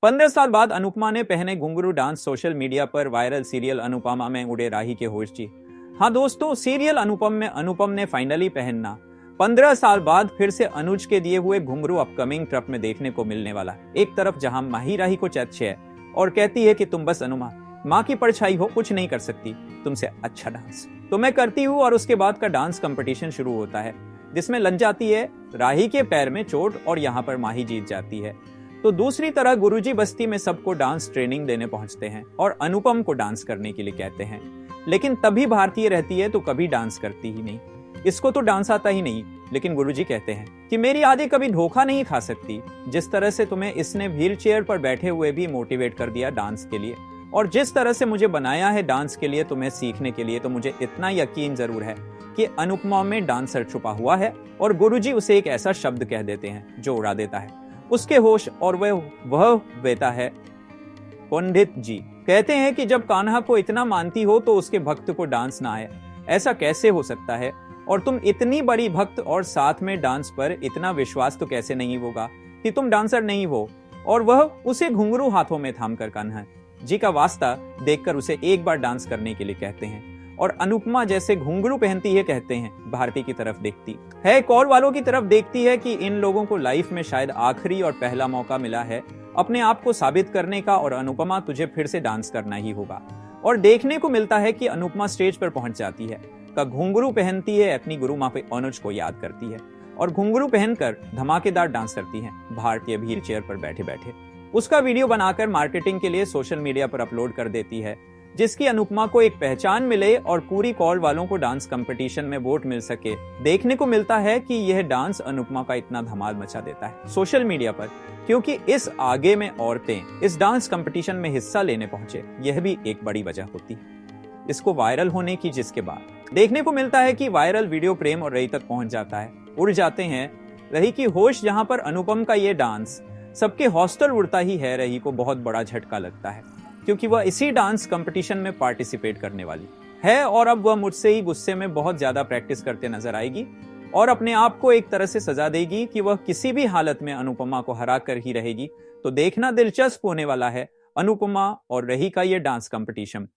15 साल बाद अनुपमा ने पहने घुंघरू डांस सोशल मीडिया पर वायरल। सीरियल अनुपमा में उड़े राही के होश जी। हाँ दोस्तों, सीरियल अनुपम में अनुपम ने फाइनली पहनना 15 साल बाद फिर से अनुज के दिए हुए घुंघरू अपकमिंग ट्रप में देखने को मिलने वाला। एक तरफ जहां माही राही को चैत्य है और कहती है कि तुम बस अनुमा माँ की परछाई हो, कुछ नहीं कर सकती, तुमसे अच्छा डांस तो मैं करती हूँ। और उसके बाद का डांस कंपटीशन शुरू होता है जिसमें लग जाती है राही के पैर में चोट और यहाँ पर माही जीत जाती है। तो दूसरी तरह गुरुजी बस्ती में सबको डांस ट्रेनिंग देने पहुंचते हैं और अनुपम को डांस करने के लिए कहते हैं, लेकिन तभी भारतीय रहती है तो कभी डांस करती ही नहीं। इसको तो डांस आता ही नहीं। लेकिन गुरुजी कहते हैं कि मेरी आदि कभी धोखा नहीं खा सकती। जिस तरह से तुम्हें इसने व्हील चेयर पर बैठे हुए भी मोटिवेट कर दिया डांस के लिए, और जिस तरह से मुझे बनाया है डांस के लिए तुम्हें सीखने के लिए, तो मुझे इतना यकीन जरूर है कि अनुपमा में डांसर छुपा हुआ है। और गुरुजी उसे एक ऐसा शब्द कह देते हैं जो उड़ा देता है उसके होश, और वह देता है पंडित जी। कहते हैं कि जब कान्हा को इतना मानती हो तो उसके भक्त को डांस ना आए, ऐसा कैसे हो सकता है? और तुम इतनी बड़ी भक्त और साथ में डांस पर इतना विश्वास तो कैसे नहीं होगा कि तुम डांसर नहीं हो? और वह उसे घुंघरू हाथों में थामकर कान्हा जी का वास्ता देखकर उसे एक बार डांस करने के लिए कहते हैं। और अनुपमा जैसे घुंघरू पहनती है कहते हैं भारती की तरफ देखती है, कॉल वालों की तरफ देखती है कि इन लोगों को लाइफ में शायद आखिरी और पहला मौका मिला है अपने आप को साबित करने का, और अनुपमा तुझे फिर से डांस करना ही होगा। और देखने को मिलता है कि अनुपमा स्टेज पर पहुंच जाती है, का घुंघरू पहनती है, अपनी गुरु माँ पे अनुज को याद करती है और घुंघरू पहनकर धमाकेदार डांस करती है भारतीय व्हील चेयर पर बैठे बैठे। उसका वीडियो बनाकर मार्केटिंग के लिए सोशल मीडिया पर अपलोड कर देती है, जिसकी अनुपमा को एक पहचान मिले और पूरी कॉल वालों को डांस कंपटीशन में वोट मिल सके। देखने को मिलता है कि यह डांस अनुपमा का इतना धमाल मचा देता है सोशल मीडिया पर, क्योंकि इस आगे में औरतें इस डांस कंपटीशन में हिस्सा लेने पहुंचे, यह भी एक बड़ी वजह होती है इसको वायरल होने की। जिसके बाद देखने को मिलता है कि वायरल वीडियो प्रेम और रही तक पहुंच जाता है। उड़ जाते हैं रही की होश, जहां पर अनुपम का ये डांस सबके हॉस्टल उड़ता ही है। रही को बहुत बड़ा झटका लगता है क्योंकि वह इसी डांस कंपटीशन में पार्टिसिपेट करने वाली है, और अब वह मुझसे ही गुस्से में बहुत ज्यादा प्रैक्टिस करते नजर आएगी और अपने आप को एक तरह से सजा देगी कि वह किसी भी हालत में अनुपमा को हरा कर ही रहेगी। तो देखना दिलचस्प होने वाला है अनुपमा और रही का ये डांस कंपटीशन।